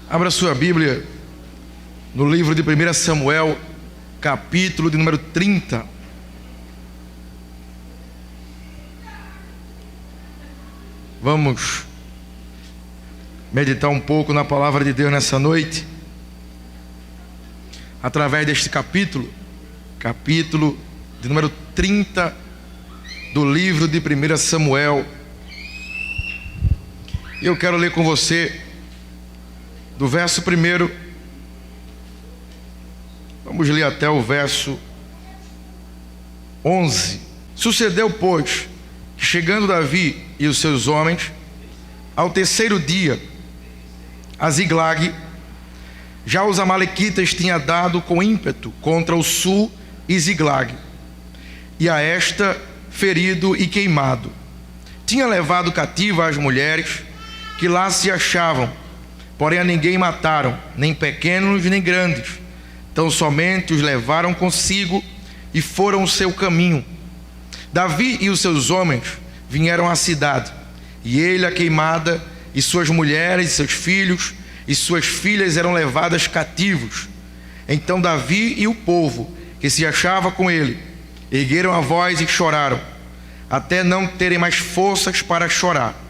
Abra sua Bíblia no livro de 1 Samuel, capítulo de número 30. Vamos meditar um pouco na palavra de Deus nessa noite, através deste capítulo de número 30 do livro de 1 Samuel. Eu quero ler com você do verso 1. Vamos ler até o verso 11. Sucedeu, pois, que chegando Davi e os seus homens ao terceiro dia a Ziglag, já os amalequitas tinham dado com ímpeto contra o sul e Ziglag, e a esta ferido e queimado. Tinha levado cativa as mulheres que lá se achavam, porém a ninguém mataram, nem pequenos nem grandes, tão somente os levaram consigo e foram o seu caminho. Davi e os seus homens vieram à cidade, e ele, a queimada, e suas mulheres, e seus filhos, e suas filhas eram levadas cativos. Então Davi e o povo que se achava com ele ergueram a voz e choraram, até não terem mais forças para chorar.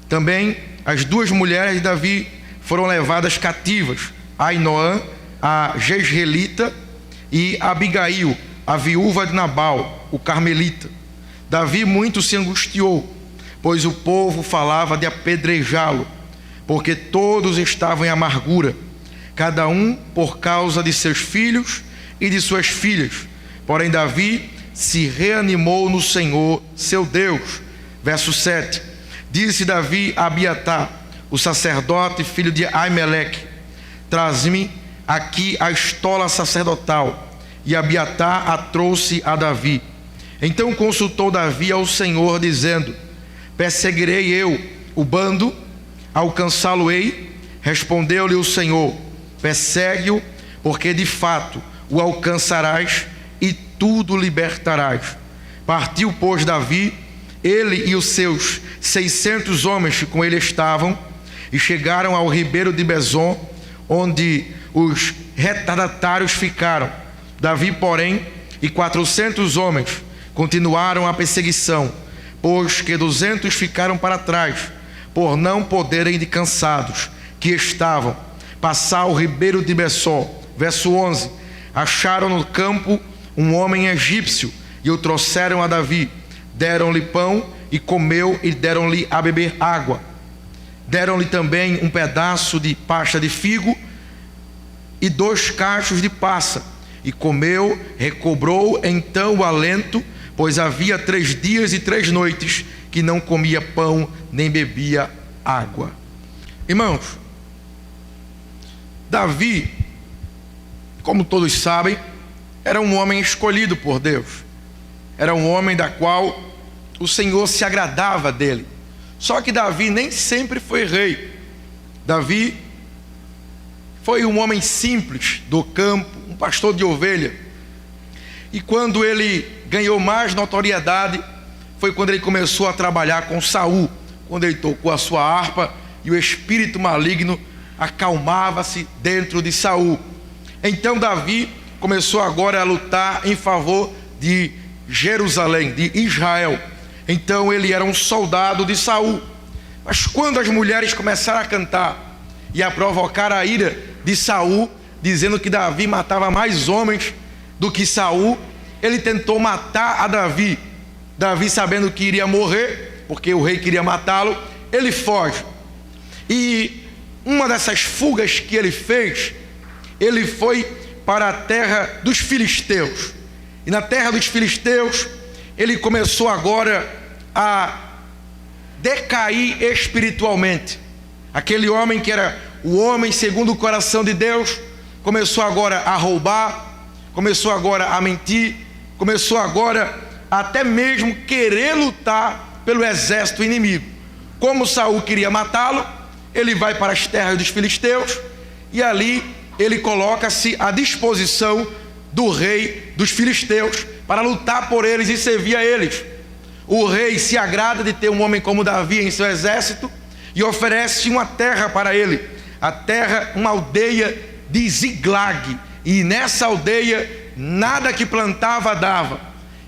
Também as duas mulheres de Davi foram levadas cativas, Ainoã, a Jezreelita, e Abigail, a viúva de Nabal, o carmelita. Davi muito se angustiou, pois o povo falava de apedrejá-lo, porque todos estavam em amargura, cada um por causa de seus filhos e de suas filhas. Porém Davi se reanimou no Senhor, seu Deus. Verso 7. Disse Davi a Abiatar, o sacerdote, filho de Aimeleque: traz-me aqui a estola sacerdotal. E Abiatar a trouxe a Davi. Então consultou Davi ao Senhor, dizendo: perseguirei eu o bando, alcançá-lo-ei? Respondeu-lhe o Senhor: persegue-o, porque de fato o alcançarás e tudo libertarás. Partiu, pois, Davi, ele e os seus 600 homens que com ele estavam, e chegaram ao ribeiro de Besom, onde os retardatários ficaram. Davi, porém, e 400 homens continuaram a perseguição, pois que 200 ficaram para trás, por não poderem, de cansados que estavam, passar o ribeiro de Besom. Verso 11. Acharam no campo um homem egípcio e o trouxeram a Davi. Deram-lhe pão e comeu, e deram-lhe a beber água. Deram-lhe também um pedaço de pasta de figo e 2 cachos de passa, e comeu, recobrou então o alento, pois havia 3 dias e 3 noites que não comia pão nem bebia água. Irmãos, Davi, como todos sabem, era um homem escolhido por Deus. Era um homem da qual o Senhor se agradava dele. Só que Davi nem sempre foi rei. Davi foi um homem simples do campo, um pastor de ovelha. E quando ele ganhou mais notoriedade, foi quando ele começou a trabalhar com Saul, quando ele tocou a sua harpa e o espírito maligno acalmava-se dentro de Saul. Então Davi começou agora a lutar em favor de Jerusalém, de Israel. Então ele era um soldado de Saul. Mas quando as mulheres começaram a cantar e a provocar a ira de Saul, dizendo que Davi matava mais homens do que Saul, ele tentou matar a Davi. Davi, sabendo que iria morrer, porque o rei queria matá-lo, ele foge. E uma dessas fugas que ele fez, ele foi para a terra dos filisteus. E na terra dos filisteus, ele começou agora a decair espiritualmente. Aquele homem que era o homem segundo o coração de Deus, começou agora a roubar, começou agora a mentir, começou agora até mesmo querer lutar pelo exército inimigo. Como Saul queria matá-lo, ele vai para as terras dos filisteus, e ali ele coloca-se à disposição do rei dos filisteus para lutar por eles e servir a eles. O rei se agrada de ter um homem como Davi em seu exército e oferece uma terra para ele, a terra, uma aldeia de Ziglag. E nessa aldeia, nada que plantava dava.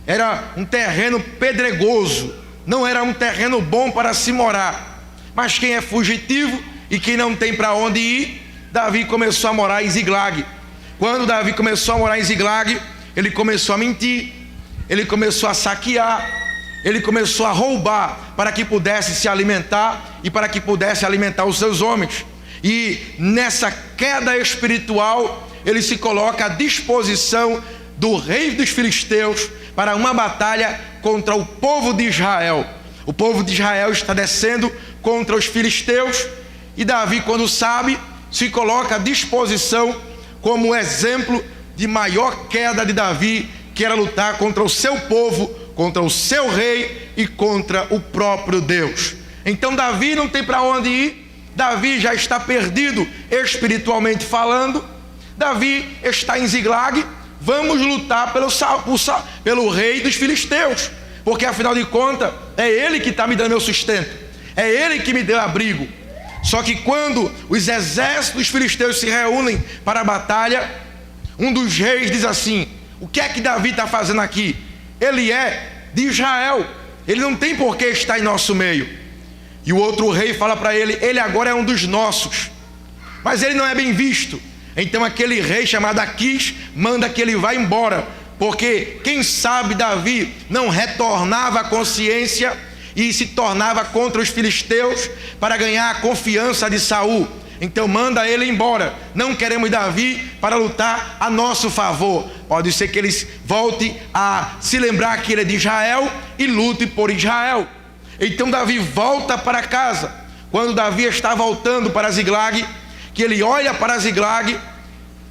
Era um terreno pedregoso, não era um terreno bom para se morar. Mas quem é fugitivo e quem não tem para onde ir, Davi começou a morar em Ziglag. Quando Davi começou a morar em Ziglag, ele começou a mentir, ele começou a saquear, ele começou a roubar para que pudesse se alimentar e para que pudesse alimentar os seus homens. E nessa queda espiritual, ele se coloca à disposição do rei dos filisteus para uma batalha contra o povo de Israel. O povo de Israel está descendo contra os filisteus e Davi, quando sabe, se coloca à disposição como exemplo de maior queda de Davi, que era lutar contra o seu povo, contra o seu rei e contra o próprio Deus. Então Davi não tem para onde ir, Davi já está perdido espiritualmente falando. Davi está em Ziglag, vamos lutar pelo rei dos filisteus, porque afinal de contas é ele que está me dando meu sustento, é ele que me deu abrigo. Só que quando os exércitos dos filisteus se reúnem para a batalha, um dos reis diz assim: o que é que Davi está fazendo aqui? Ele é de Israel, ele não tem por que estar em nosso meio. E o outro rei fala para ele: ele agora é um dos nossos, mas ele não é bem visto. Então aquele rei chamado Aquis manda que ele vá embora, porque quem sabe Davi não retornava à consciência e se tornava contra os filisteus para ganhar a confiança de Saul. Então manda ele embora, não queremos Davi para lutar a nosso favor. Pode ser que ele volte a se lembrar que ele é de Israel e lute por Israel. Então Davi volta para casa. Quando Davi está voltando para Ziglag, que ele olha para Ziglag,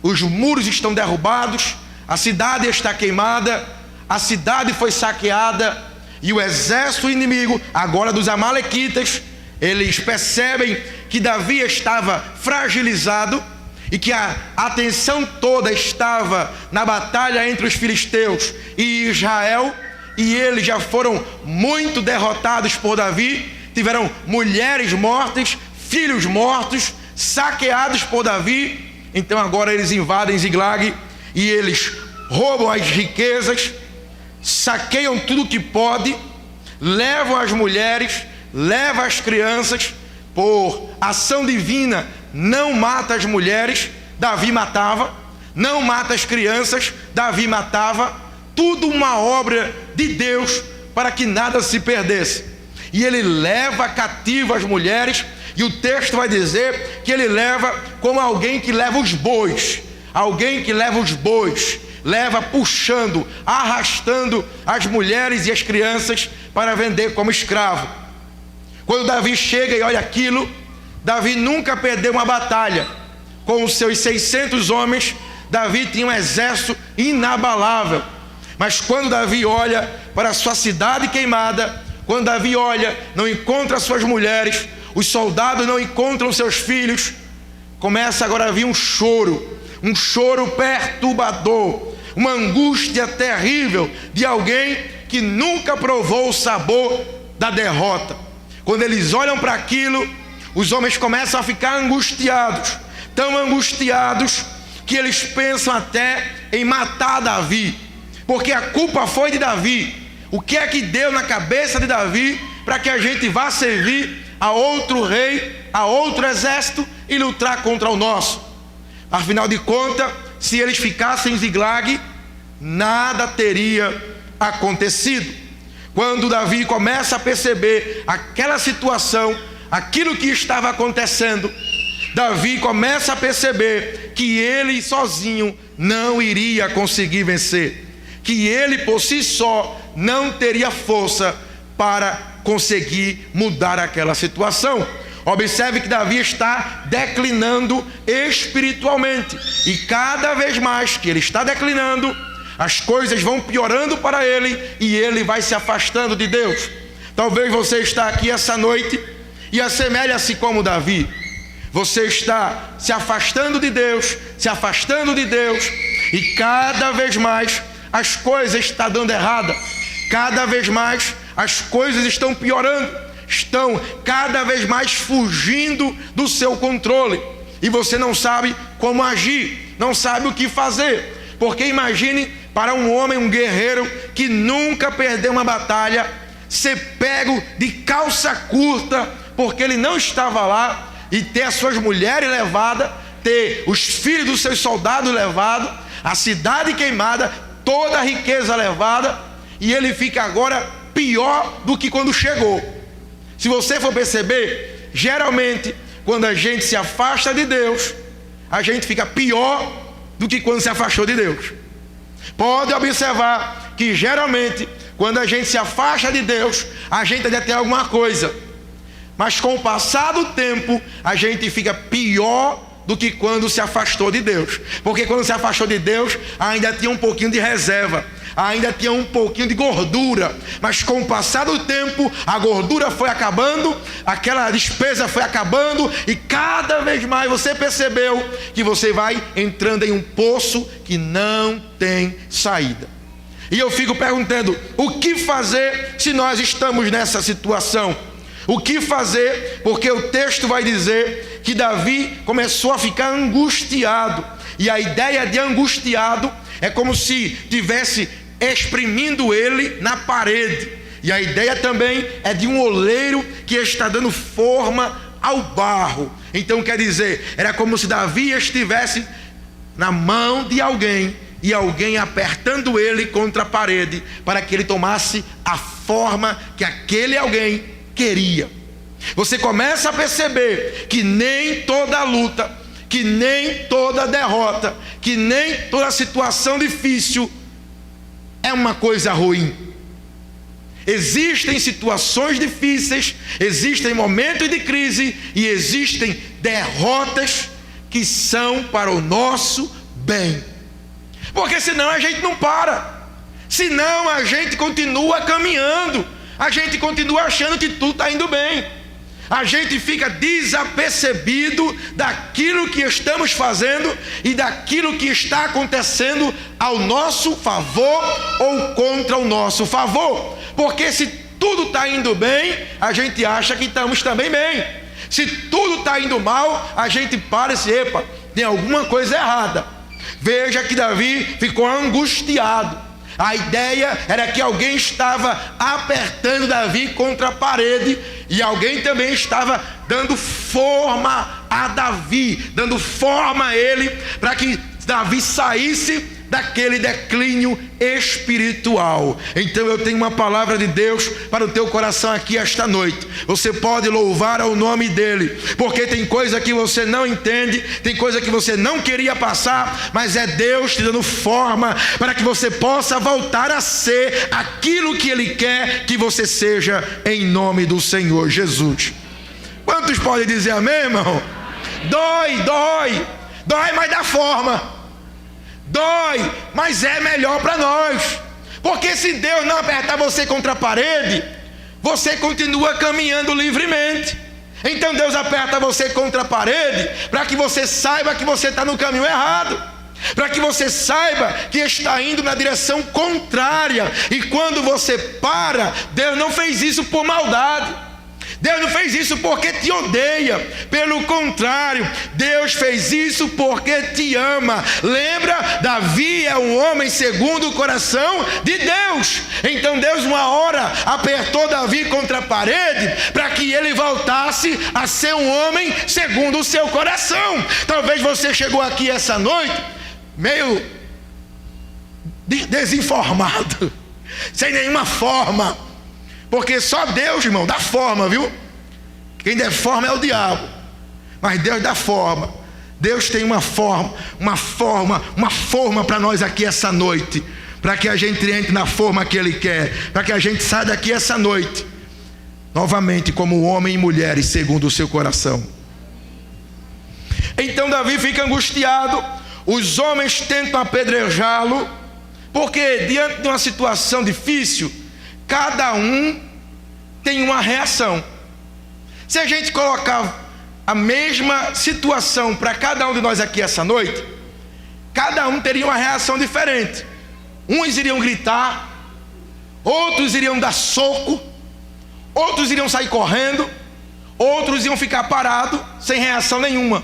os muros estão derrubados, a cidade está queimada, a cidade foi saqueada, e o exército inimigo, agora dos amalequitas, eles percebem que Davi estava fragilizado e que a atenção toda estava na batalha entre os filisteus e Israel, e eles já foram muito derrotados por Davi, tiveram mulheres mortas, filhos mortos, saqueados por Davi. Então agora eles invadem Ziglag e eles roubam as riquezas, saqueiam tudo que pode, levam as mulheres, levam as crianças. Por ação divina, não mata as mulheres, Davi matava, não mata as crianças, Davi matava. Tudo uma obra de Deus para que nada se perdesse. E ele leva cativo as mulheres, e o texto vai dizer que ele leva como alguém que leva os bois, alguém que leva os bois, leva puxando, arrastando as mulheres e as crianças para vender como escravo. Quando Davi chega e olha aquilo, Davi nunca perdeu uma batalha. Com os seus 600 homens, Davi tinha um exército inabalável. Mas quando Davi olha para a sua cidade queimada, quando Davi olha, não encontra suas mulheres, os soldados não encontram seus filhos, começa agora a vir um choro perturbador, uma angústia terrível de alguém que nunca provou o sabor da derrota. Quando eles olham para aquilo, os homens começam a ficar angustiados, tão angustiados que eles pensam até em matar Davi, porque a culpa foi de Davi. O que é que deu na cabeça de Davi para que a gente vá servir a outro rei, a outro exército e lutar contra o nosso? Afinal de contas, se eles ficassem em Ziglag, nada teria acontecido. Quando Davi começa a perceber aquela situação, aquilo que estava acontecendo, Davi começa a perceber que ele sozinho não iria conseguir vencer, que ele por si só não teria força para conseguir mudar aquela situação. Observe que Davi está declinando espiritualmente, e cada vez mais que ele está declinando, as coisas vão piorando para ele e ele vai se afastando de Deus. Talvez você está aqui essa noite e assemelha-se como Davi. Você está se afastando de Deus, e cada vez mais as coisas estão dando errada, cada vez mais as coisas estão piorando, estão cada vez mais fugindo do seu controle. e você não sabe como agir, não sabe o que fazer. Porque imagine para um homem, um guerreiro que nunca perdeu uma batalha, ser pego de calça curta porque ele não estava lá, e ter as suas mulheres levadas, ter os filhos dos seus soldados levados, a cidade queimada, toda a riqueza levada, e ele fica agora pior do que quando chegou. Se você for perceber, geralmente quando a gente se afasta de Deus, a gente fica pior do que quando se afastou de Deus. Pode observar que geralmente quando a gente se afasta de Deus, a gente ainda tem alguma coisa, mas com o passar do tempo a gente fica pior do que quando se afastou de Deus. Porque quando se afastou de Deus, ainda tinha um pouquinho de reserva, ainda tinha um pouquinho de gordura, mas com o passar do tempo a gordura foi acabando, aquela despesa foi acabando, e cada vez mais você percebeu que você vai entrando em um poço que não tem saída. E eu fico perguntando, o que fazer se nós estamos nessa situação? O que fazer? Porque o texto vai dizer que Davi começou a ficar angustiado, e a ideia de angustiado é como se tivesse exprimindo ele na parede, e a ideia também é de um oleiro que está dando forma ao barro. Então quer dizer, era como se Davi estivesse na mão de alguém, e alguém apertando ele contra a parede, para que ele tomasse a forma que aquele alguém queria. Você começa a perceber que nem toda luta, que nem toda derrota, que nem toda situação difícil é uma coisa ruim. Existem situações difíceis, existem momentos de crise, e existem derrotas que são para o nosso bem. Porque senão a gente não para, senão a gente continua caminhando, a gente continua achando que tudo está indo bem, a gente fica desapercebido daquilo que estamos fazendo e daquilo que está acontecendo ao nosso favor ou contra o nosso favor. Porque se tudo está indo bem, a gente acha que estamos também bem. Se tudo está indo mal, a gente para e diz, epa, tem alguma coisa errada. Veja que Davi ficou angustiado. A ideia era que alguém estava apertando Davi contra a parede, e alguém também estava dando forma a Davi, dando forma a ele, para que Davi saísse daquele declínio espiritual. Então eu tenho uma palavra de Deus para o teu coração aqui esta noite. Você pode louvar ao nome dele, porque tem coisa que você não entende, tem coisa que você não queria passar, mas é Deus te dando forma para que você possa voltar a ser aquilo que ele quer que você seja, em nome do Senhor Jesus. Quantos podem dizer amém, irmão? Dói, mas dá forma. Dói, mas é melhor para nós. Porque se Deus não apertar você contra a parede, você continua caminhando livremente. Então Deus aperta você contra a parede para que você saiba que você está no caminho errado, para que você saiba que está indo na direção contrária. E quando você para, Deus não fez isso por maldade, Deus não fez isso porque te odeia. Pelo contrário, Deus fez isso porque te ama. Lembra? Davi é um homem segundo o coração de Deus. Então Deus uma hora apertou Davi contra a parede para que ele voltasse a ser um homem segundo o seu coração. Talvez você chegou aqui essa noite meio desinformado, sem nenhuma forma. Porque só Deus, irmão, dá forma, viu? Quem der forma é o diabo, mas Deus dá forma. Deus tem uma forma para nós aqui essa noite, para que a gente entre na forma que Ele quer, para que a gente saia daqui essa noite novamente como homem e mulheres segundo o seu coração. Então Davi fica angustiado, os homens tentam apedrejá-lo, porque diante de uma situação difícil, cada um tem uma reação. Se a gente colocar a mesma situação para cada um de nós aqui essa noite, cada um teria uma reação diferente. Uns iriam gritar, outros iriam dar soco, outros iriam sair correndo, outros iam ficar parados sem reação nenhuma.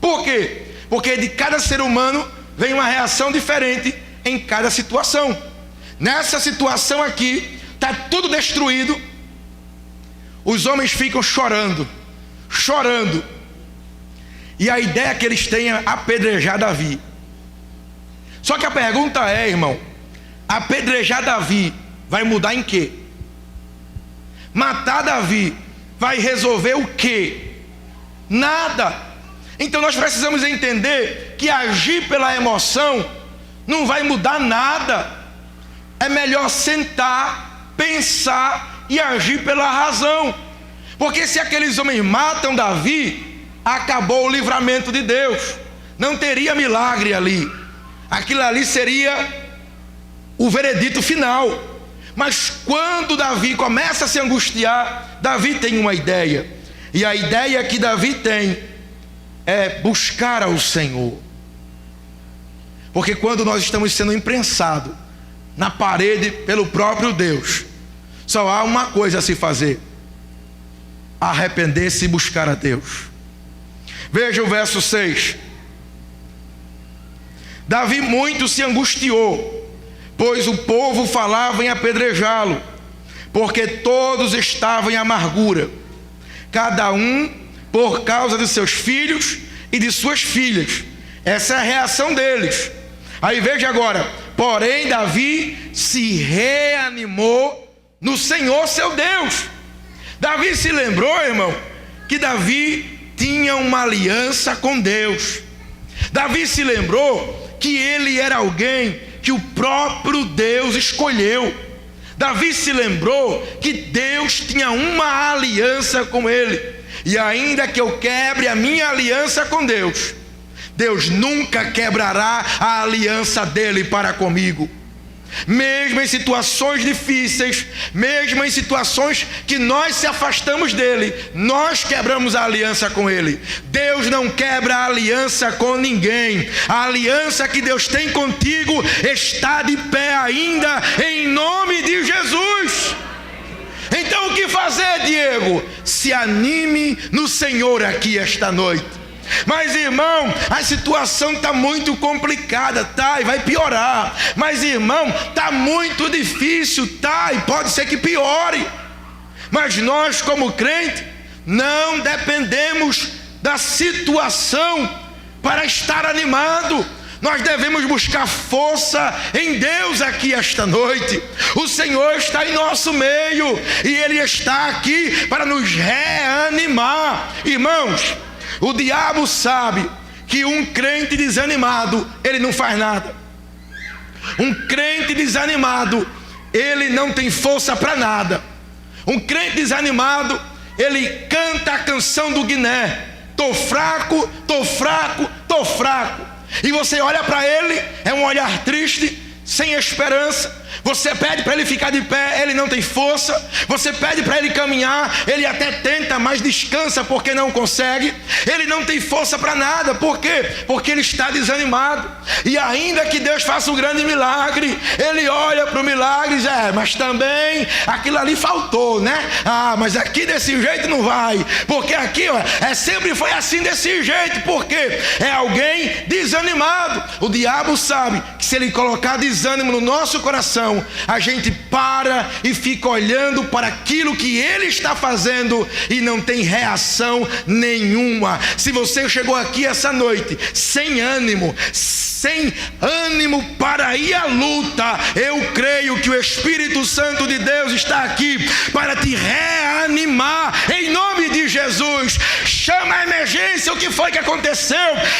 Por quê? Porque de cada ser humano vem uma reação diferente em cada situação. Nessa situação aqui, está tudo destruído. Os homens ficam chorando. E a ideia é que eles tenham apedrejar Davi. Só que a pergunta é, irmão, apedrejar Davi vai mudar em quê? Matar Davi vai resolver o quê? Nada. Então nós precisamos entender que agir pela emoção não vai mudar nada. É melhor sentar, pensar e agir pela razão. Porque se aqueles homens matam Davi, acabou o livramento de Deus. Não teria milagre ali. Aquilo ali seria o veredito final. Mas quando Davi começa a se angustiar, Davi tem uma ideia. E a ideia que Davi tem é buscar ao Senhor. Porque quando nós estamos sendo imprensados na parede pelo próprio Deus, só há uma coisa a se fazer: arrepender-se e buscar a Deus. Veja o verso 6. Davi muito se angustiou, pois o povo falava em apedrejá-lo, porque todos estavam em amargura, cada um por causa de seus filhos e de suas filhas. Essa é a reação deles. Aí veja agora: porém Davi se reanimou no Senhor seu Deus. Davi se lembrou, irmão, que Davi tinha uma aliança com Deus. Davi se lembrou que ele era alguém que o próprio Deus escolheu. Davi se lembrou que Deus tinha uma aliança com ele. E ainda que eu quebre a minha aliança com Deus, Deus nunca quebrará a aliança dele para comigo. Mesmo em situações difíceis, mesmo em situações que nós se afastamos dele, nós quebramos a aliança com ele. Deus não quebra a aliança com ninguém. A aliança que Deus tem contigo está de pé ainda, em nome de Jesus. Então o que fazer, Diego? Se anime no Senhor aqui esta noite. Mas irmão, a situação está muito complicada, tá? E vai piorar. Mas irmão, está muito difícil, tá? E pode ser que piore. Mas nós, como crente, não dependemos da situação para estar animado. Nós devemos buscar força em Deus aqui esta noite. O Senhor está em nosso meio e Ele está aqui para nos reanimar. Irmãos, o diabo sabe que um crente desanimado, ele não faz nada. Um crente desanimado, ele não tem força para nada. Um crente desanimado, ele canta a canção do Guiné: tô fraco, tô fraco, tô fraco. E você olha para ele, é um olhar triste, sem esperança. Você pede para ele ficar de pé, ele não tem força. Você pede para ele caminhar, ele até tenta, mas descansa porque não consegue. Ele não tem força para nada. Por quê? Porque ele está desanimado. E ainda que Deus faça um grande milagre, ele olha para o milagre e diz: mas também aquilo ali faltou, né? Mas aqui desse jeito não vai. Porque aqui, sempre foi assim desse jeito. Porque é alguém desanimado. O diabo sabe que se ele colocar desânimo no nosso coração, a gente para e fica olhando para aquilo que ele está fazendo e não tem reação nenhuma. Se você chegou aqui essa noite sem ânimo para ir à luta, eu creio que o Espírito Santo de Deus está aqui para te reanimar em nome de Jesus. Chama a emergência. O que foi que aconteceu?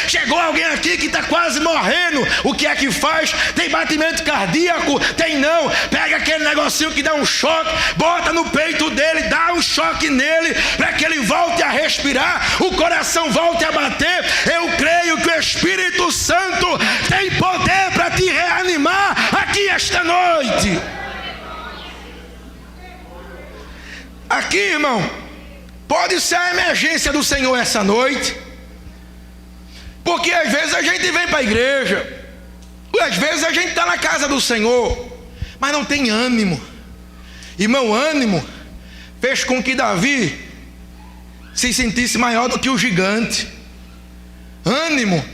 Chegou alguém aqui que está quase morrendo. O que é que faz? Tem batimento cardíaco? Tem não. Pega aquele negocinho que dá um choque, bota no peito dele, dá um choque nele, para que ele volte a respirar, o coração volte a bater. Eu creio que o Espírito Santo tem poder para te reanimar aqui esta noite. Aqui, irmão, pode ser a emergência do Senhor essa noite. Porque às vezes a gente vem para a igreja, às vezes a gente está na casa do Senhor, mas não tem ânimo. Irmão, ânimo fez com que Davi se sentisse maior do que o gigante. ânimo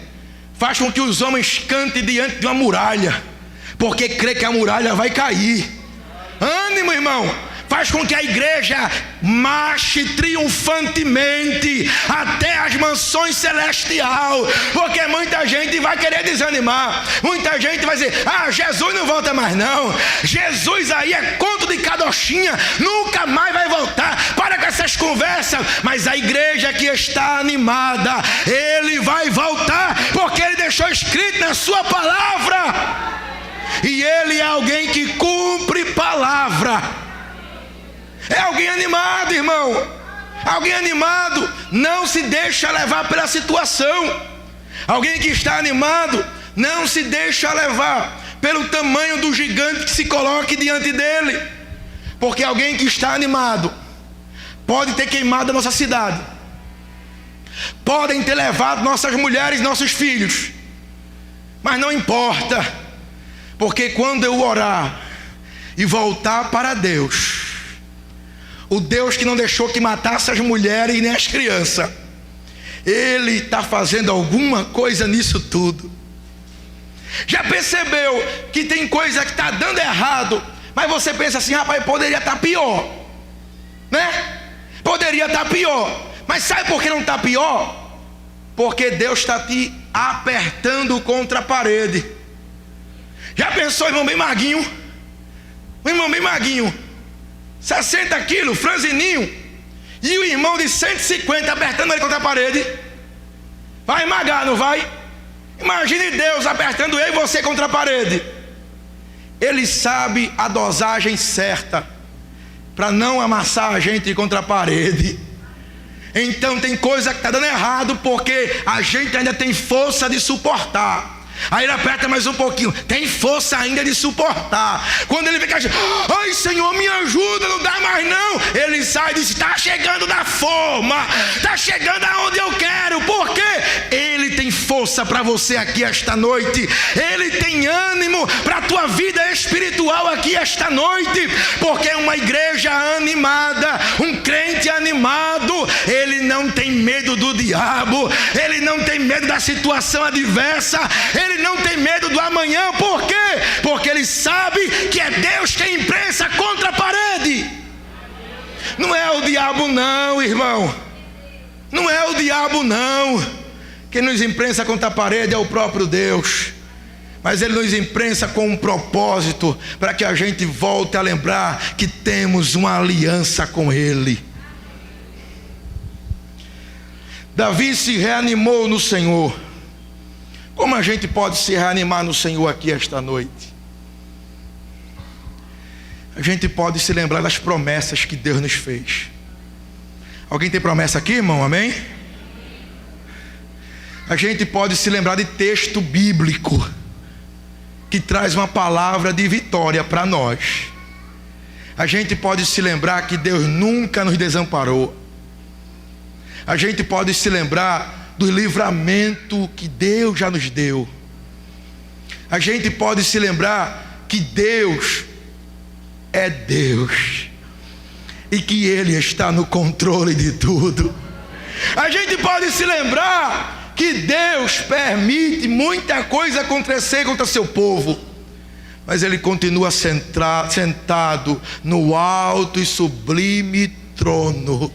faz com que os homens cantem diante de uma muralha, porque crê que a muralha vai cair. Ânimo, irmão, faz com que a igreja marche triunfantemente até as mansões celestiais, porque muita gente vai querer desanimar, muita gente vai dizer: ah, Jesus não volta mais não, Jesus aí é conto de cadochinha, nunca mais vai voltar, para com essas conversas. Mas a igreja que está animada, ele vai voltar, porque ele deixou escrito na sua palavra, e ele é alguém que cumpre palavra. É alguém animado, irmão. Alguém animado não se deixa levar pela situação. Alguém que está animado não se deixa levar pelo tamanho do gigante que se coloque diante dele. Porque alguém que está animado pode ter queimado a nossa cidade, podem ter levado nossas mulheres, nossos filhos, mas não importa, porque quando eu orar e voltar para Deus, o Deus que não deixou que matasse as mulheres nem as crianças, Ele está fazendo alguma coisa nisso tudo. Já percebeu que tem coisa que está dando errado, mas você pensa assim: rapaz, poderia estar pior, né? Poderia estar pior. Mas sabe por que não está pior? Porque Deus está te apertando contra a parede. Já pensou, irmão bem maguinho? Um irmão bem maguinho, 60 quilos, franzininho, e o irmão de 150 apertando ele contra a parede. Vai esmagar, não vai? Imagine Deus apertando eu e você contra a parede. Ele sabe a dosagem certa para não amassar a gente contra a parede. Então tem coisa que está dando errado, porque a gente ainda tem força de suportar. Aí ele aperta mais um pouquinho, tem força ainda de suportar. Quando ele vê que a gente: ai Senhor, me ajuda, não dá mais não, ele sai e diz: está chegando na forma, está chegando aonde eu quero. Porque ele tem força para você aqui esta noite, ele tem ânimo para a tua vida espiritual aqui esta noite. Porque uma igreja animada, um crente animado, ele não tem medo do diabo, ele não tem medo da situação adversa, ele não tem medo do amanhã. Por quê? Porque ele sabe que é Deus quem imprensa contra a parede. Não é o diabo não, irmão. Não é o diabo não. Quem nos imprensa contra a parede é o próprio Deus. Mas ele nos imprensa com um propósito, para que a gente volte a lembrar que temos uma aliança com ele. Davi se reanimou no Senhor. Como a gente pode se reanimar no Senhor aqui esta noite? A gente pode se lembrar das promessas que Deus nos fez. Alguém tem promessa aqui, irmão? Amém? A gente pode se lembrar de texto bíblico que traz uma palavra de vitória para nós. A gente pode se lembrar que Deus nunca nos desamparou. A gente pode se lembrar do livramento que Deus já nos deu. A gente pode se lembrar que Deus é Deus e que Ele está no controle de tudo. A gente pode se lembrar que Deus permite muita coisa acontecer contra seu povo, mas Ele continua sentado no alto e sublime trono.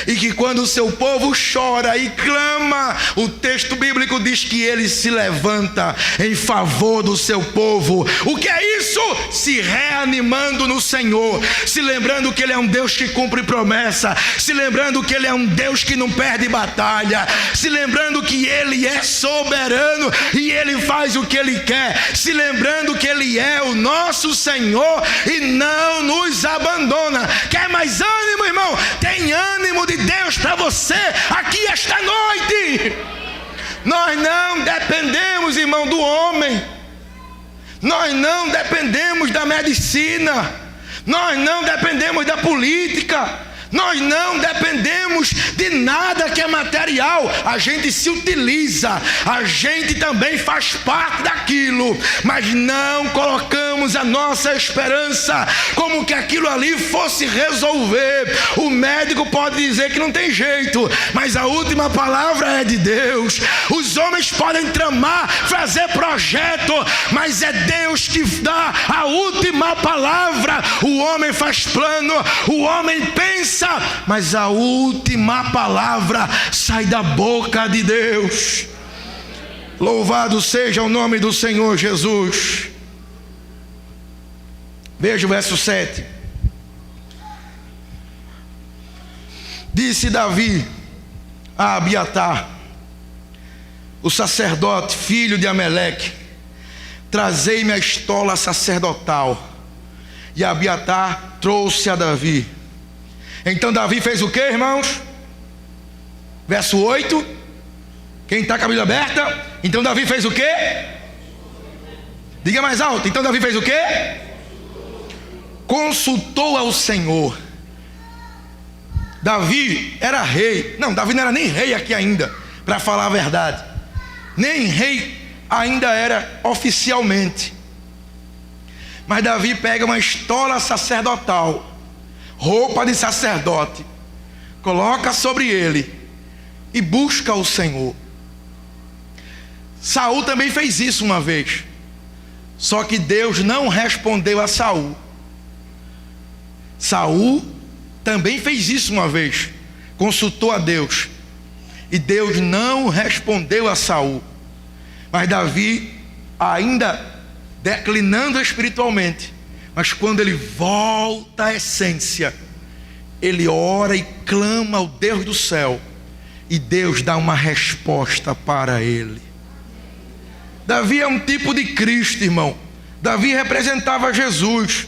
E que quando o seu povo chora e clama, o texto bíblico diz que ele se levanta em favor do seu povo. O que é isso? Se reanimando no Senhor, se lembrando que ele é um Deus que cumpre promessa, se lembrando que ele é um Deus que não perde batalha, se lembrando que ele é soberano e ele faz o que ele quer, se lembrando que ele é o nosso Senhor e não nos abandona. Quer mais ânimo, irmão? Tem ânimo de Deus para você aqui esta noite. Nós não dependemos, irmão, do homem. Nós não dependemos da medicina. Nós não dependemos da política. Nós não dependemos de nada que é material. A gente se utiliza, a gente também faz parte daquilo, mas não colocamos a nossa esperança como que aquilo ali fosse resolver. O médico pode dizer que não tem jeito, mas a última palavra é de Deus. Os homens podem tramar, fazer projeto, mas é Deus que dá a última palavra. O homem faz plano, o homem pensa, mas a última palavra sai da boca de Deus. Louvado seja o nome do Senhor Jesus. Veja o verso 7. Disse Davi a Abiatar, o sacerdote, filho de Ameleque: trazei-me a estola sacerdotal. E Abiatar trouxe a Davi. Então Davi fez o que, irmãos? Verso 8. Quem está com a Bíblia aberta? Então Davi fez o que? Diga mais alto. Então Davi fez o que? Consultou ao Senhor. Davi era rei. Não, Davi não era nem rei aqui ainda, para falar a verdade. Nem rei ainda era oficialmente. Mas Davi pega uma estola sacerdotal, roupa de sacerdote, coloca sobre ele e busca o Senhor. Saul também fez isso uma vez, só que Deus não respondeu a Saul. Saul também fez isso uma vez, consultou a Deus, e Deus não respondeu a Saul. Mas Davi, ainda declinando espiritualmente, mas quando ele volta à essência, ele ora e clama ao Deus do céu, e Deus dá uma resposta para ele. Davi é um tipo de Cristo, irmão. Davi representava Jesus.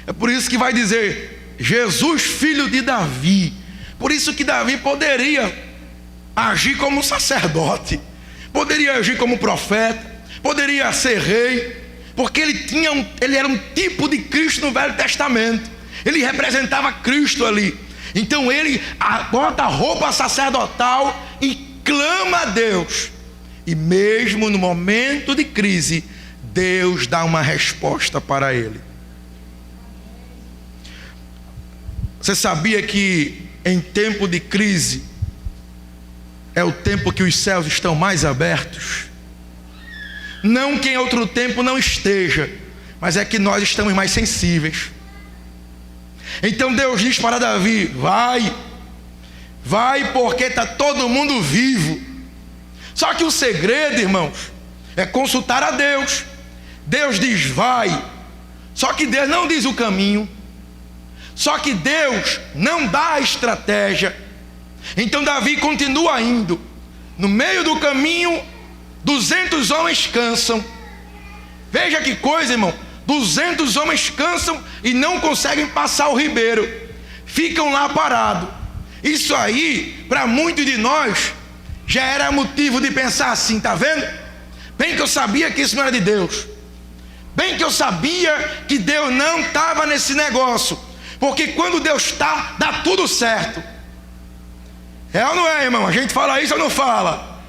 É por isso que vai dizer Jesus, filho de Davi. Por isso que Davi poderia agir como sacerdote, poderia agir como profeta, poderia ser rei, porque ele era um tipo de Cristo no Velho Testamento. Ele representava Cristo ali. Então ele bota a roupa sacerdotal e clama a Deus. E mesmo no momento de crise, Deus dá uma resposta para ele. Você sabia que em tempo de crise é o tempo que os céus estão mais abertos? Não que em outro tempo não esteja, mas é que nós estamos mais sensíveis. Então Deus diz para Davi: vai porque está todo mundo vivo. Só que o segredo, irmãos, é consultar a Deus. Deus diz vai, só que Deus não diz o caminho, só que Deus não dá a estratégia. Então Davi continua indo. No meio do caminho, 200 homens cansam. Veja que coisa, irmão. 200 homens cansam e não conseguem passar o ribeiro, ficam lá parados. Isso aí, para muitos de nós, já era motivo de pensar assim: tá vendo? Bem que eu sabia que isso não era de Deus. Bem que eu sabia que Deus não estava nesse negócio. Porque quando Deus está, dá tudo certo. É ou não é, irmão? A gente fala isso ou não fala?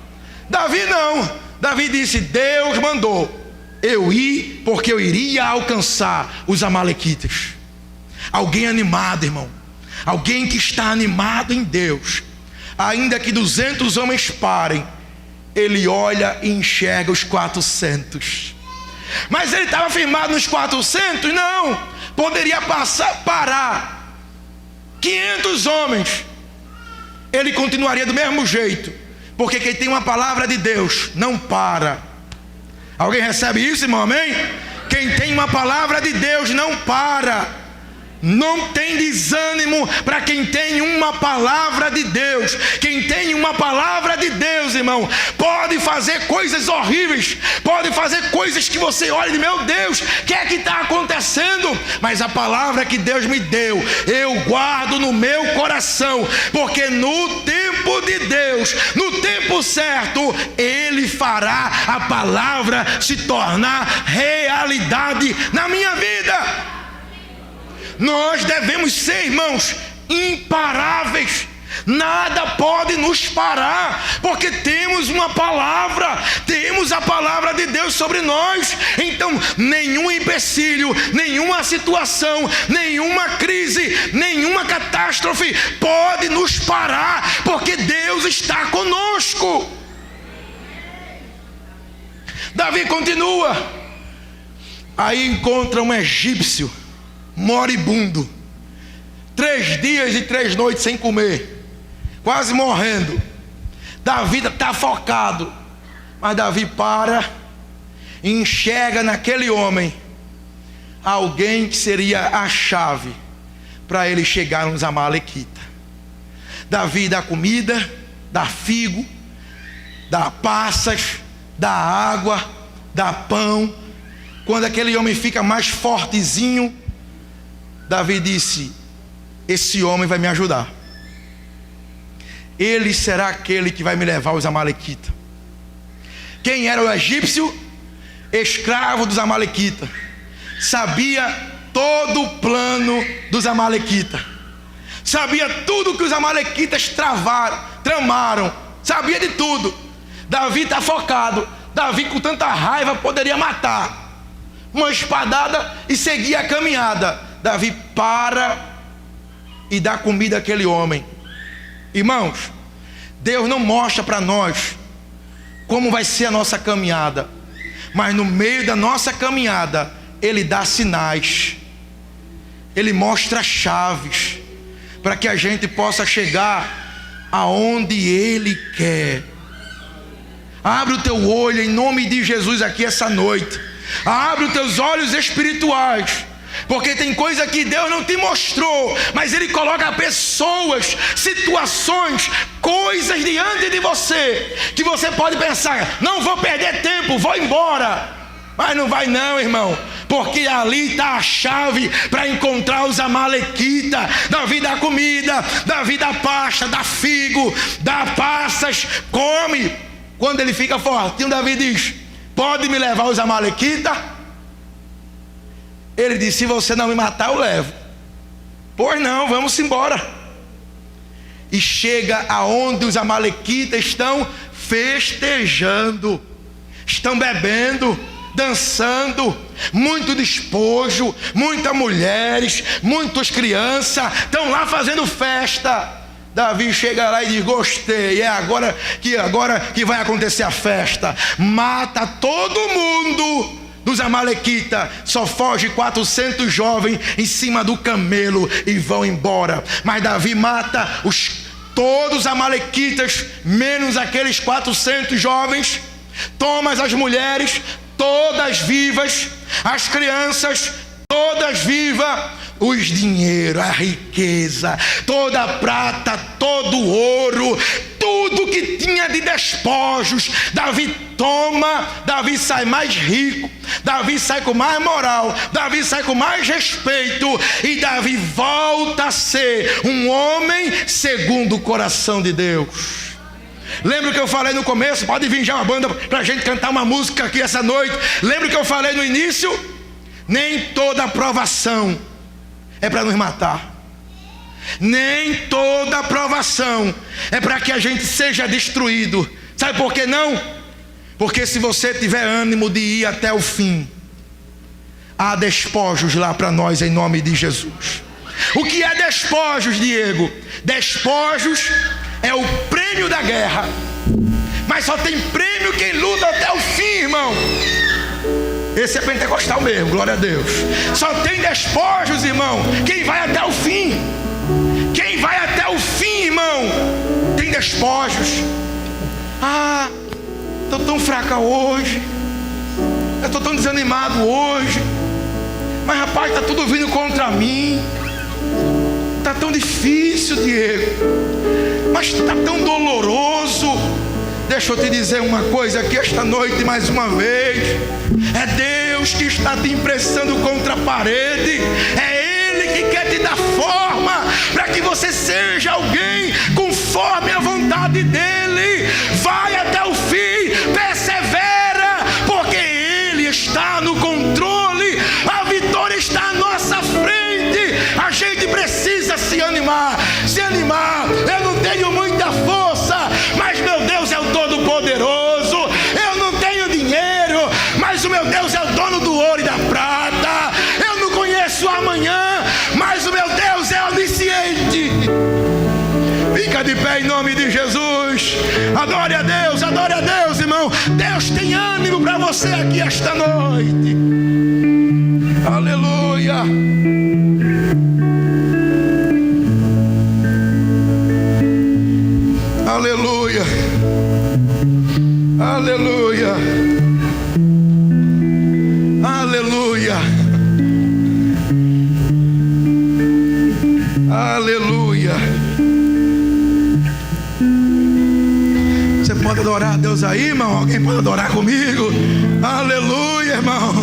Davi não. Davi disse: Deus mandou eu ir, porque eu iria alcançar os amalequitas. Alguém animado, irmão. Alguém que está animado em Deus. Ainda que 200 homens parem, ele olha e enxerga os 400. Mas ele estava firmado nos 400? Não. Poderia parar 500 homens, ele continuaria do mesmo jeito, porque quem tem uma palavra de Deus não para. Alguém recebe isso, irmão? Amém? Quem tem uma palavra de Deus não para. Não tem desânimo para quem tem uma palavra de Deus. Quem tem uma palavra de Deus, irmão, pode fazer coisas horríveis, pode fazer coisas que você olha e diz: meu Deus, o que é que está acontecendo? Mas a palavra que Deus me deu, eu guardo no meu coração, porque no tempo de Deus, no tempo certo, Ele fará a palavra se tornar realidade na minha vida. Nós devemos ser, irmãos, imparáveis. Nada pode nos parar, porque temos uma palavra, temos a palavra de Deus sobre nós. Então nenhum empecilho, nenhuma situação, nenhuma crise, nenhuma catástrofe pode nos parar, porque Deus está conosco. Davi continua. Aí encontra um egípcio moribundo, 3 dias e 3 noites sem comer, quase morrendo. Davi está focado, mas Davi para e enxerga naquele homem alguém que seria a chave para ele chegar nos amalequitas. Davi dá comida, dá figo, dá passas, dá água, dá pão. Quando aquele homem fica mais fortezinho, Davi disse: esse homem vai me ajudar. Ele será aquele que vai me levar aos amalequitas. Quem era o egípcio? Escravo dos amalequitas. Sabia todo o plano dos amalequitas. Sabia tudo que os amalequitas tramaram. Sabia de tudo. Davi está focado. Davi, com tanta raiva, poderia matar. Uma espadada e seguir a caminhada. Davi para e dá comida àquele homem. Irmãos, Deus não mostra para nós como vai ser a nossa caminhada, mas no meio da nossa caminhada Ele dá sinais, Ele mostra chaves para que a gente possa chegar aonde Ele quer. Abre o teu olho em nome de Jesus aqui essa noite. Abre os teus olhos espirituais, porque tem coisa que Deus não te mostrou, mas Ele coloca pessoas, situações, coisas diante de você, que você pode pensar: não vou perder tempo, vou embora. Mas não vai não, irmão, porque ali está a chave para encontrar os amalequitas. Davi dá comida, Davi dá pasta, dá figo, dá passas, come. Quando ele fica fortinho, Davi diz: pode me levar aos amalequitas? Ele disse: se você não me matar, eu levo. Pois não, vamos embora. E chega aonde os amalequitas estão festejando, estão bebendo, dançando, muito despojo, muitas mulheres, muitas crianças, estão lá fazendo festa. Davi chega lá e diz: gostei, é agora que vai acontecer a festa. Mata todo mundo dos amalequitas, só foge 400 jovens em cima do camelo e vão embora. Mas Davi mata todos os amalequitas, menos aqueles 400 jovens. Toma as mulheres todas vivas, as crianças todas vivas, os dinheiros, a riqueza, toda a prata, todo o ouro, tudo que tinha de despojos, Davi toma. Davi sai mais rico, Davi sai com mais moral, Davi sai com mais respeito, e Davi volta a ser um homem segundo o coração de Deus. Lembra que eu falei no começo? Pode vir já uma banda para a gente cantar uma música aqui essa noite. Lembra que eu falei no início? Nem toda aprovação é para nos matar. Nem toda aprovação é para que a gente seja destruído. Sabe por que não? Porque se você tiver ânimo de ir até o fim, há despojos lá para nós em nome de Jesus. O que é despojos, Diego? Despojos é o prêmio da guerra, mas só tem prêmio quem luta até o fim, irmão. Esse é pentecostal mesmo, glória a Deus. Só tem despojos, irmão, quem vai até o fim. Quem vai até o fim, irmão, tem despojos. Ah, estou tão fraca hoje, eu estou tão desanimado hoje, mas rapaz, está tudo vindo contra mim. Está tão difícil, Diego, mas está tão doloroso. Deixa eu te dizer uma coisa aqui esta noite mais uma vez: é Deus que está te impressando contra a parede. É Ele que quer te dar forma para que você seja alguém conforme a vontade dEle. Vai até o fim, persevera, porque Ele está no controle. A vitória está à nossa frente. A gente precisa se animar, meu Deus é o dono do ouro e da prata. Eu não conheço o amanhã, mas o meu Deus é onisciente. Fica de pé em nome de Jesus. Adore a Deus, irmão. Deus tem ânimo para você aqui esta noite. Aleluia. Aleluia. Aleluia. Aleluia. Aleluia. Você pode adorar a Deus aí, irmão? Alguém pode adorar comigo? Aleluia, irmão.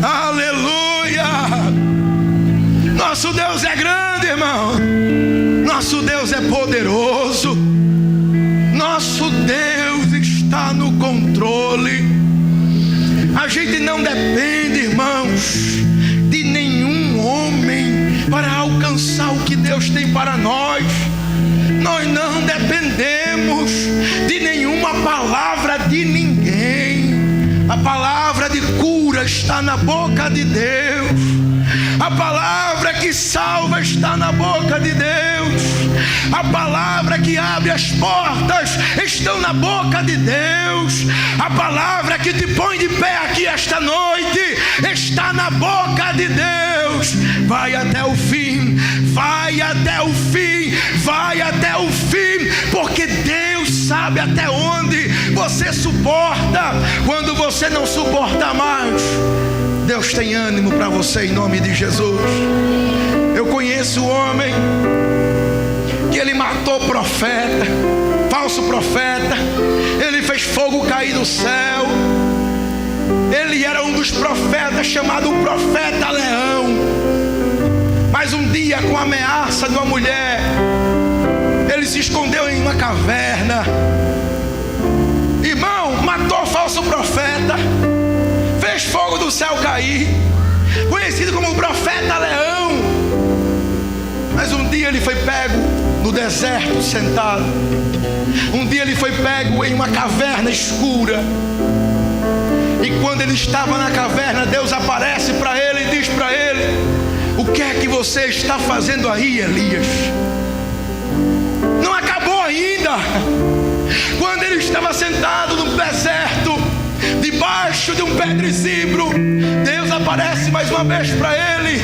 Aleluia. Nosso Deus é grande, irmão. Nosso Deus é poderoso. Nosso Deus está no controle. A gente não depende, irmãos, de nenhum homem para alcançar o que Deus tem para nós. Nós não dependemos de nenhuma palavra de ninguém. A palavra de cura está na boca de Deus. A palavra que salva está na boca de Deus. A palavra que abre as portas está na boca de Deus. A palavra que te põe de pé aqui esta noite está na boca de Deus. Vai até o fim, vai até o fim, vai até o fim, porque Deus sabe até onde você suporta. Quando você não suporta mais, Deus tem ânimo para você em nome de Jesus. Eu conheço o homem que ele matou profeta, falso profeta. Ele fez fogo cair do céu. Ele era um dos profetas chamado o profeta Leão. Mas um dia, com a ameaça de uma mulher, ele se escondeu em uma caverna. Irmão, matou o falso profeta, fez fogo do céu cair, conhecido como o profeta Leão. Mas um dia ele foi pego no deserto sentado. Um dia ele foi pego em uma caverna escura. E quando ele estava na caverna, Deus aparece para ele e diz para ele: o que é que você está fazendo aí, Elias? Não acabou ainda. Quando ele estava sentado no deserto, debaixo de um pé de zimbro, Deus aparece mais uma vez para ele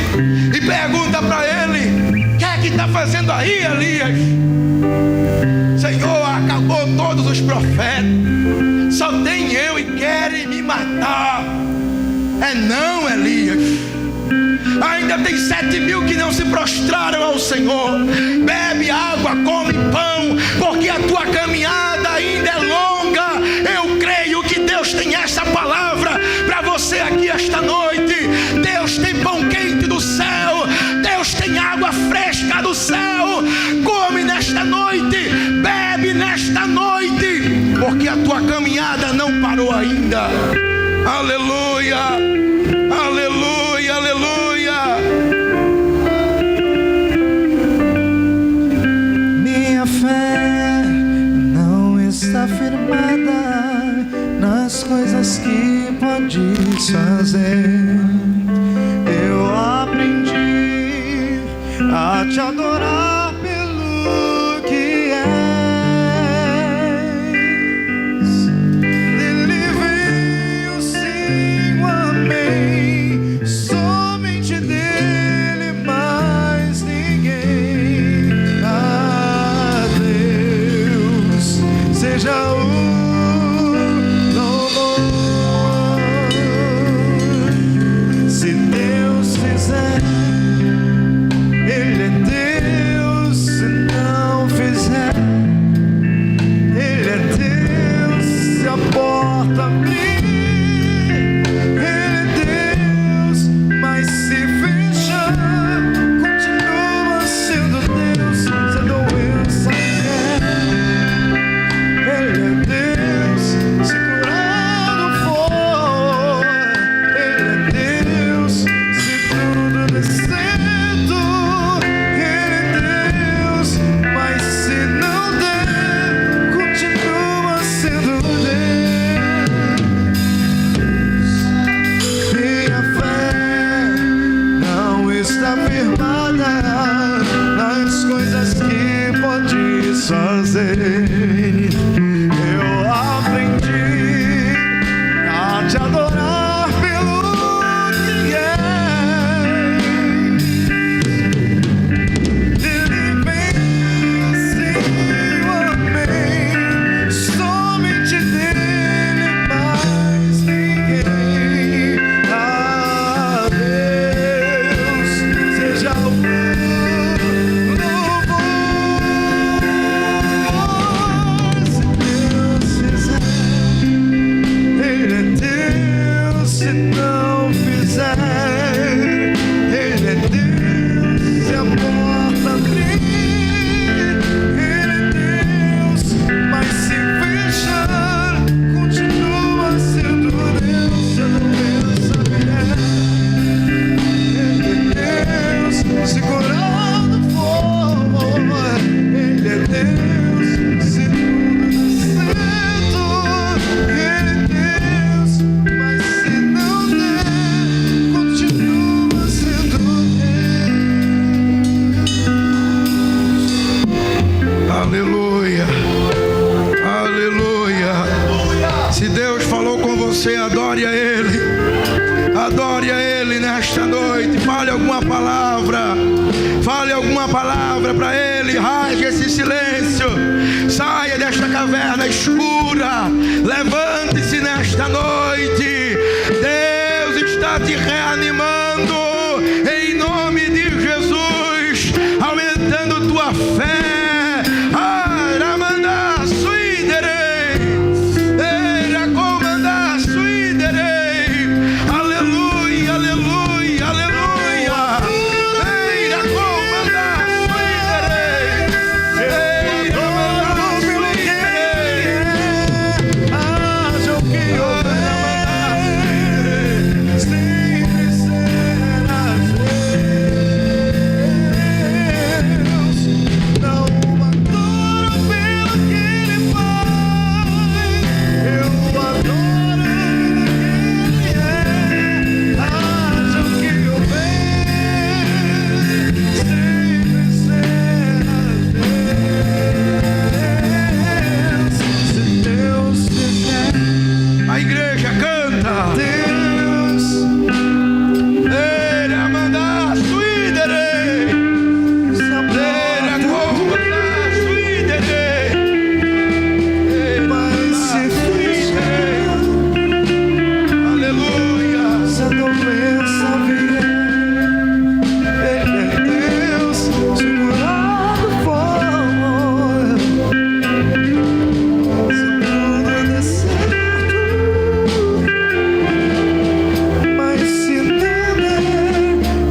e pergunta para ele: o que é que está fazendo aí, Elias? Senhor, acabou todos os profetas, só tem eu e querem me matar. É não, Elias. Ainda tem 7.000 que não se prostraram ao Senhor. Bebe água, come pão, porque a tua caminhada ainda é longa. Eu creio que Deus tem essa palavra para você aqui esta noite. Deus tem pão quente do céu, Deus tem água fresca do céu. Come nesta noite, bebe nesta noite, porque a tua caminhada não parou ainda. Aleluia, aleluia, aleluia. Minha fé não está firmada nas coisas que podes fazer. Eu aprendi a te adorar pelo que és. Dele veio sim o amém, somente dele, mais ninguém. A Deus seja o louvor. Se Deus fizer, Ele é Deus. Se não fizer, Ele é Deus. Se a porta abrir, Ele é Deus. Mas se fechar, continua sendo Deus. Sendo eu saber, Ele é Deus. Se curado for, Ele é Deus. Se tudo der certo, Ele é Deus. Mas se não der, continua sendo Deus. te adorar pelo que és. Ele venceu, amém. Somente dele, mais ninguém. A Deus seja o louvor. Se Deus fizer, Ele é Deus. Se não fizer, Ele é Deus. Se a porta abrir, Ele é Deus. Mas se fechar, continua sendo Deus. Eu não penso Ele é Deus. Segurando o fogo, Ele é Deus. Se tudo der certo, Ele é Deus. Mas se não der, continua sendo Deus. Aleluia. Aleluia. Se Deus falou com você, adore a Ele. Adore a Ele nesta noite. Fale alguma palavra. Fale alguma palavra para Ele. Rasgue esse silêncio. Saia desta caverna escura. Levante-se nesta noite. Deus está te reanimando. Em nome de Jesus. Aumentando tua fé. Aramanda suidere. Era comanda suidere. Aleluia, aleluia, aleluia. Era comanda suidere. Era comanda suidere. Haja o que houver, sempre será Deus. Não adoro pelo que Ele faz, eu adoro Ele é. Haja o que houver, sempre será Deus. Se Deus fizer, A igreja canta. Deus. Era mandar suidere. Era comanda suidere. Mas se fechar, Aleluia. se a doença vier, Ele é Deus, segurado fogo. Se tudo der certo, mas se não der,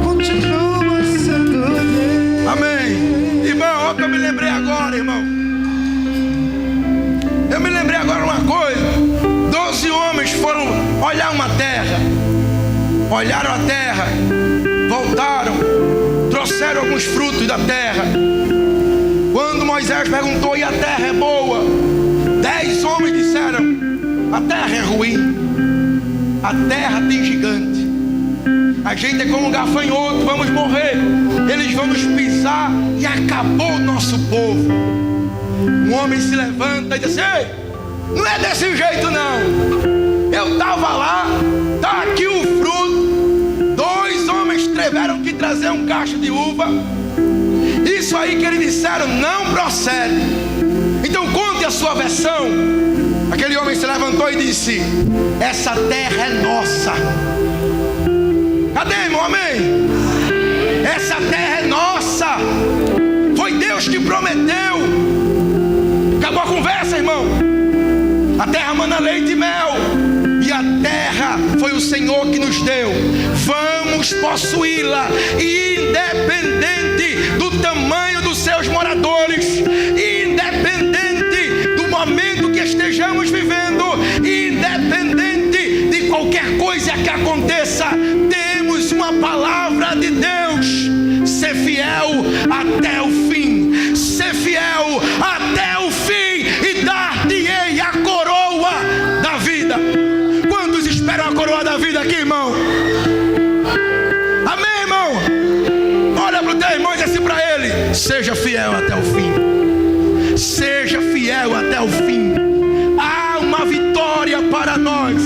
continua sendo Deus. Amém. Irmão, olha o que eu me lembrei agora, irmão. Eu me lembrei agora uma coisa. 12 homens foram olhar uma terra. Olharam a terra. Voltaram. Trouxeram alguns frutos da terra. Quando Moisés perguntou, e a terra é boa? 10 homens disseram, a terra é ruim. A terra tem gigante. A gente é como um gafanhoto, vamos morrer. Eles vão nos pisar e acabou o nosso povo. Um homem se levanta e diz assim, ei, não é desse jeito não. Eu estava lá, está aqui o fruto. 2 homens tiveram que trazer um cacho de uva. Isso aí que eles disseram não procede. Então conte a sua versão. Aquele homem se levantou e disse, essa terra é nossa. Cadê, irmão? Amém? Essa terra é nossa. Foi Deus que prometeu. Acabou a conversa, irmão. A terra mana leite e mel. E a terra foi o Senhor que nos deu. Vamos possuí-la, independente do tamanho dos seus moradores, independente do momento que estejamos vivendo, independente de qualquer coisa que aconteça. Temos uma palavra de Deus. Ser fiel até o fim. Ser fiel até o fim. E dar-te-ei a coroa da vida. Quantos esperam a coroa da vida aqui, irmão? Amém, irmão? Olha para o teu irmão e diz assim para ele: seja fiel até o fim. Seja fiel até o fim. Há uma vitória para nós.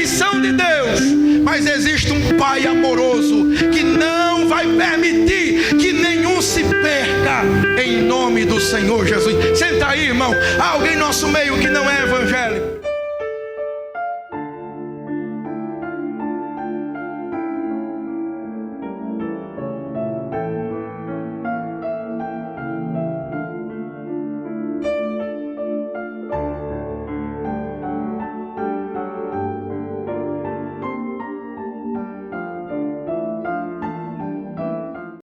eles são de Deus, mas existe um Pai amoroso que não vai permitir que nenhum se perca, em nome do Senhor Jesus. Senta aí, irmão. Há alguém em nosso meio que não é evangélico,